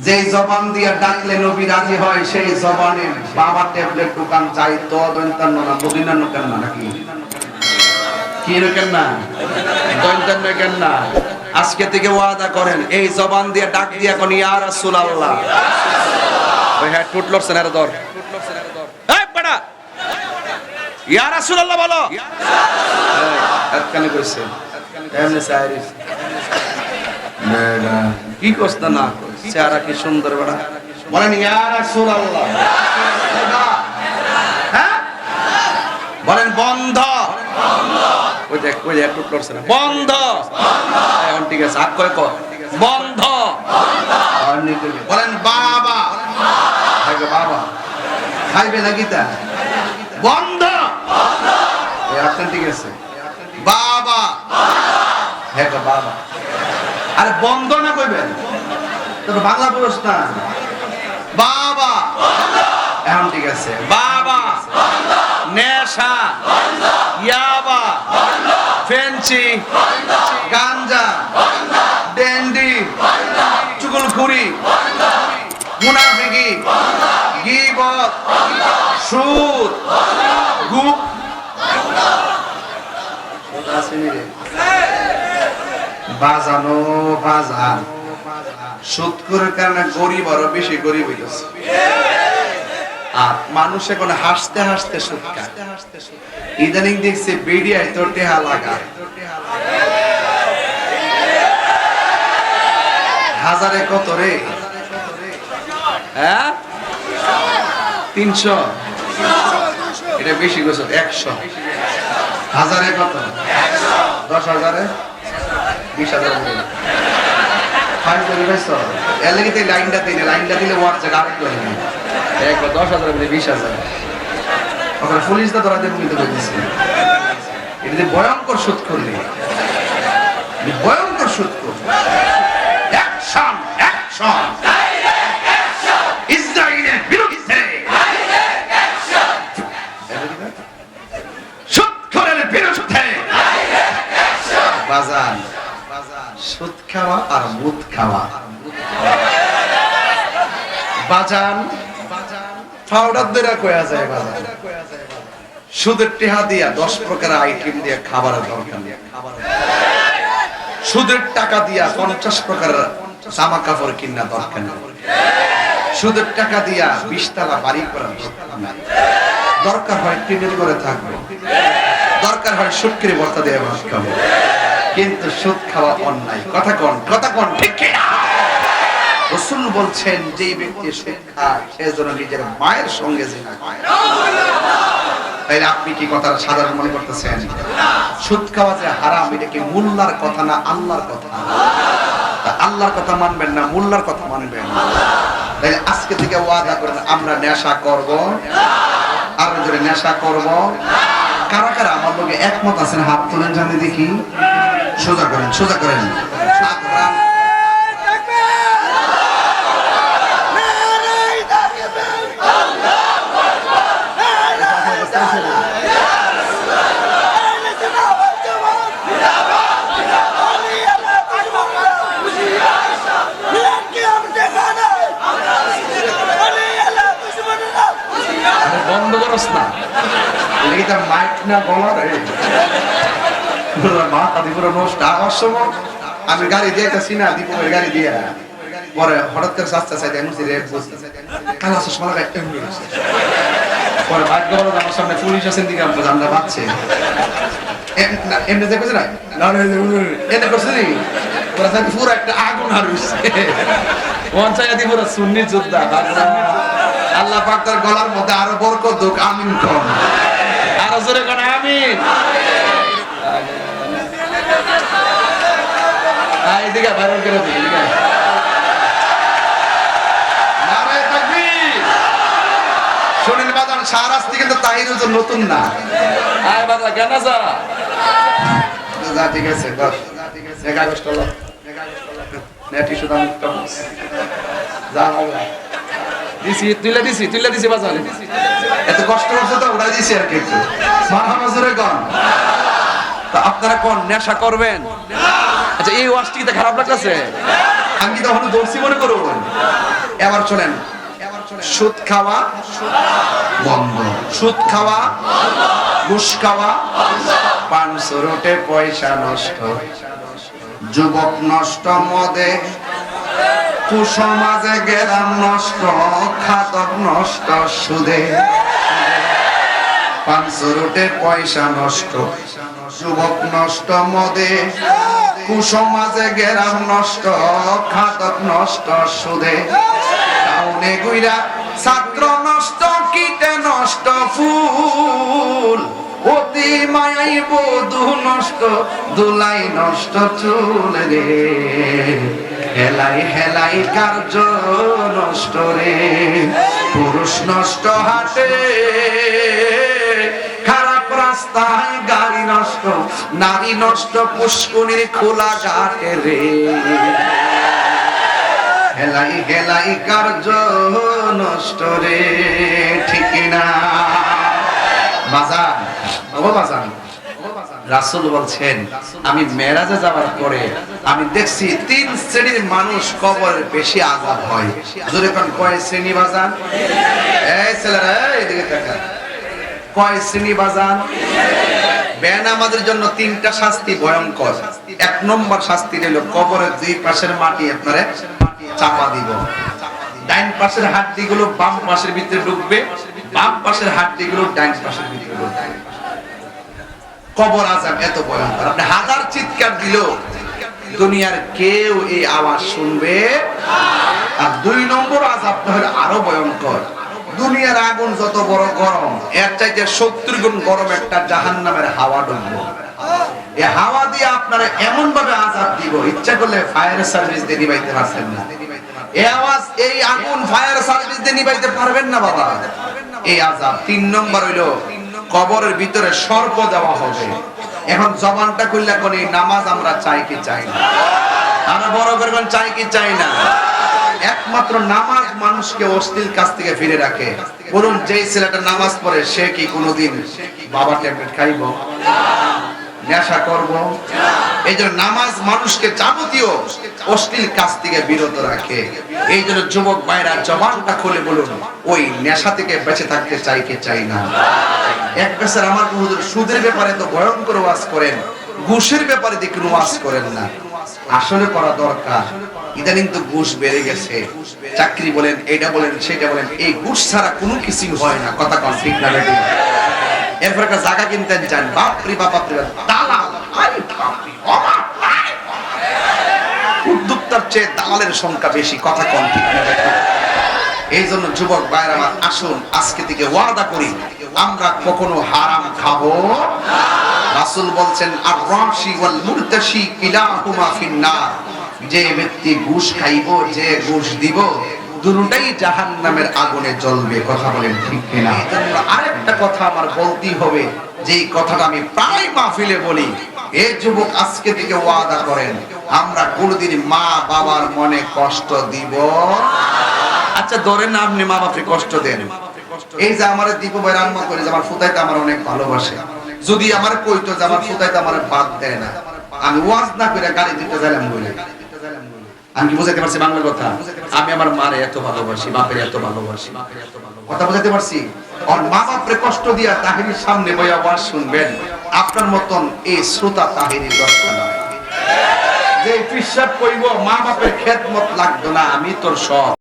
যেই জবান দিয়ে ডাকলে নবী রাজি হয় সেই জবানে বাবা ট্যাবলেট দোকান চাই তো দন্তান্ন না মদিনান্ন কেন না নাকি কি কেন না দন্তান্ন কেন না আজকে থেকে ওয়াদা করেন এই জবান দিয়ে ডাক দিয়ে কোন ইয়া রাসূলুল্লাহ ওই হ্যাঁ টুটলছেন আর দর এই বড়া ইয়া রাসূলুল্লাহ বলো আজকাল কইছে এমনি সাইরিস মেডা কি কষ্ট না চেহারা কি সুন্দর বড়া বলেন ইয়া রাসূলুল্লাহ হ্যাঁ বলেন বন্ধ ওই দেখ একটু করছে না বন্ধ এখন ঠিক আছে আগ করে কর বন্ধ বলেন বাবা বাবা খাইবে নাকি তা বন্ধ এই আপনি ঠিক আছে বাবা হ্যাঁ বাবা আরে বন্ধ না কইবেন তো বাংলা পুরুষ না বাবা এখন ঠিক আছে বাবা নেশা ইয়াবা ফেন্সি গাঞ্জা ডেন্ডি চুগলখুরি মুনাফিকি গীবত সুদ গুম বাজানো বাজান সুদ করে কারণে গরিব আরো বেশি গরিব হইতেছে আর মানুষ এখন হাসতে হাসতে সুদ খায় ইদানিং দেখছে বিডিআই তো টেহা লাগায় হাজারে কত রে হ্যাঁ 300 এটা বেশি গেছে 100 হাজারে কত 10,000 20,000 ফাইন করে গেছো এর লাগি তো লাইনটা দিলে ওয়াট জায়গা আরেক করে একবার 10,000 বলে 20,000 ওখানে পুলিশটা ধরা দেব কিন্তু কইতেছে এটা যে ভয়ঙ্কর সুদ করলি ভয়ঙ্কর সুদ কর অ্যাকশন অ্যাকশন ডাইরেক্ট অ্যাকশন ইসরায়েলের বিরুদ্ধে ডাইরেক্ট অ্যাকশন সুদ করার বিরুদ্ধে ডাইরেক্ট অ্যাকশন বাজান সুদ খাওয়া আর মুদ খাওয়া বাজান পাউডার দিয়ে কয়া যায় বাজান সুদের টেহা দিয়া 10 প্রকার আইটেম দিয়ে খাবারের দরকার নেই সুদের টাকা দিয়া 50 প্রকার জামা কাপড় কিনা দরকার নেই সুদের টাকা দিয়া 20 তলা বাড়ি করা দরকার হয় টিনের করে থাকবো দরকার হয় শুকরি ভর্তা দিয়ে ভাত খাবো কিন্তু সুদ খাওয়া অন্যায় কথা কোন ঠিক কি না রাসূল বলছেন যে ব্যক্তি সুদ খায় সে যেন নিজের মায়ের সঙ্গে জিনা করে তাইলে আপনি কি কথা সাধারণ মনে করতেছেন সুদ খাওয়া যে হারাম এটা কি মুল্লার কথা না আল্লাহর কথা আল্লাহর কথা মানবেন না মুল্লার কথা মানবেন তাইলে আজকে থেকে ওয়াদা করেন আমরা নেশা করব আর যদি নেশা করব কারা কারা আমার লগে একমত আছেন হাত তুলেন জানি দেখি সোজা করেন বন্ধ করস না এটা মাইক না বলার মাথা দিব নষ্ট আওয়ার সময় আমি গাড়ি দিয়ে গেছি না দীপকের গাড়ি দিয়ে পরে হঠাৎ করে রাস্তা সাইডে এমসি রেড বসতে কাল আসার সময় একটা পরে ভাগ্য বলো আমার সামনে পুলিশ আছেন দিকে আমরা বাচ্চে এমনি দেখেছে না এনে করছে নি ওরা সাথে পুরো একটা আগুন হারুছে পঞ্চায়েত পুরো সুন্নি যোদ্ধা আল্লাহ পাক তার গলার মধ্যে আরো বরকত দুক আমিন কোন আরো জোরে কোন আমিন আই দিগা ভাইরাল করে দিই নারে তাকবীর শুনেন বাজান শাহরাস্তি কিন্তু তাহিরুল তো নতুন না আয় বাবা কেন যা ঠিক আছে বস নেগা কষ্ট লো নেটি সুদাম টমস যা হবে তুইলা দিছি বাজালে এত কষ্ট করছে তো উড়াই দিছি আর কি মারহাবা জোরে কোন তা আপনারা কোন নেশা করবেন আচ্ছা এই ওয়াজটি কি খারাপ লাগছে আমি কি তখন দর্শি মনে করব এবার চলেন, সুদ খাওয়া বন্ধ, সুদ খাওয়া, ঘুষ খাওয়া, পান সুরটে পয়সা নষ্ট, যুবক নষ্ট মদে, কুসমাজে গেরাম নষ্ট, খাতক নষ্ট সুদে। পান সুরটে পয়সা নষ্ট, যুবক নষ্ট মদে, কুসমাজে গেরাম নষ্ট, খাতক নষ্ট সুদে। টাউনে গুইরা ছাত্র নষ্ট, কীটে নষ্ট ফুল, অতি মায়াই বধূ নষ্ট, দুলাই নষ্ট চুল রে। হেলাই হেলাই কার্য নষ্ট রে, পুরুষ নষ্ট হাটে, খারাপ রাস্তায় গাড়ি নষ্ট, নারী নষ্ট পুষ্করিণীর খোলা ঘাটে রে। হেলাই হেলাই কার্য নষ্ট রে, ঠিক না বাজান? ও বাজান, রাসূল বলছেন আমি মেরাজে যাওয়ার পরে আমি দেখছি 3 শ্রেণীর মানুষ কবরে বেশি আযাব হয়। জোরে কোন কয় শ্রেণী বাজান? এই ছেলেরা এদিকে তাকা, কয় শ্রেণী বাজান? বেনামাজের জন্য 3টা শাস্তি ভয়ঙ্কর। 1 নম্বর শাস্তি হলো কবরের 2 পাশের মাটি আপনারে চাপা দিব। ডাইন পাশের হাড্ডিগুলো বাম পাশের ভিতরে ঢুকবে, বাম পাশের হাড্ডিগুলো ডাইন পাশের ভিতরে ঢুকবে। কবর আযাব এত ভয়ঙ্কর, আপনি হাজার চিৎকার দিলেও দুনিয়ার কেউ এই আওয়াজ শুনবে না। আর 2 নম্বর আযাবটা হলো আরো ভয়ঙ্কর। দুনিয়ার আগুন যত বড় গরম, এর চাইতে 70 গুণ গরম একটা জাহান্নামের হাওয়া ঢুকবে। এই হাওয়া দিয়ে আপনারা এমন ভাবে আযাব দিব, ইচ্ছা করলে ফায়ার সার্ভিস দিয়ে নিভাইতে পারছেন না। এই আওয়াজ, এই আগুন ফায়ার সার্ভিস দিয়ে নিভাইতে পারবেন না বাবা, এই আযাব। 3 নম্বর হইলো কবরের ভিতরে সর্প দেওয়া হবে। এখন জবানটা কইলা কোন নামাজ আমরা চাই কি চাই না? আমরা বড় করবেন চাই কি চাই না? একমাত্র নামাজ মানুষকে অশ্লীল কাজ থেকে ফিরে রাখে। বলুন, যেই ছেলেটা নামাজ পড়ে সে কি কোনোদিন বাবা ট্যাবলেট খাইব, নেশা করব? এই জন্য নামাজ মানুষকে যাবতীয় অশ্লীল কাজ থেকে বিরত রাখে। এই জন্য যুবক ভাইরা জবানটা খুলে বলুন, ওই নেশা থেকে বেঁচে থাকতে চাই কি চাই না? এক বছর আমার হুজুর সুদের ব্যাপারে তো ভয়ঙ্কর ওয়াজ করেন, ঘুষের ব্যাপারে দেখুন ওয়াজ করেন না। আসলে করা দরকার। ইদানিং তো ঘুষ বেড়ে গেছে, চাকরি বলেন, এটা বলেন, সেটা বলেন, এই ঘুষ ছাড়া কোনো কিছু হয় না। কথা কন ঠিক না বেটি? এরপর একটা জায়গা কিনতে যান, বাপরে বাপ, দালাল, উদ্যোক্তার চেয়ে দালালের সংখ্যা বেশি। কথা কন ঠিক না বেটি? এই জন্য যুবক ভাইরা আমার, আসুন আজকে থেকে ওয়াদা করি আমরা কখনো হারাম খাবো না। রাসূল বলছেন আর রাশি ওয়াল মুরতাশি কিলাহুমা ফিন্নার, যে ব্যক্তি ঘুষ খাইব, যে ঘুষ দিব, দুটোটাই জাহান্নামের আগুনে জ্বলবে। কথা বলেন ঠিক কিনা? আরেকটা কথা আমার বলতেই হবে, যে কথাটা আমি প্রায় মাহফিলে বলি, এই যুবক আজকে থেকে ওয়াদা করেন আমরা কোনোদিন মা বাবার মনে কষ্ট দিব। আচ্ছা ধরেন না আপনি মা বাপকে কষ্ট দেন, এই যে আমার দীপু ভাই রান্না করে যে আমার ফুতাইতে আমার অনেক ভালোবাসে, যদি আমার কইতো যে আমার ফুতাইতে আমার বাদ দেয় না, আমি ওয়াজ না করে গাড়ি দিতে যাইলাম বলে, আমি কি বুঝাইতে পারছি বাংলা কথা? আমি আমার মারে এত ভালোবাসি, বাপের এত ভালোবাসি, কথা বুঝাইতে পারছি? আর মা বাপরে কষ্ট দিয়া তাহিরির সামনে বইয়া ওয়াজ শুনবেন, আপনার মতন এই শ্রোতা তাহিরির দরকার নাই। যে পিশাব কইব মা বাপের খেদমত লাগতো না, আমি তোর সব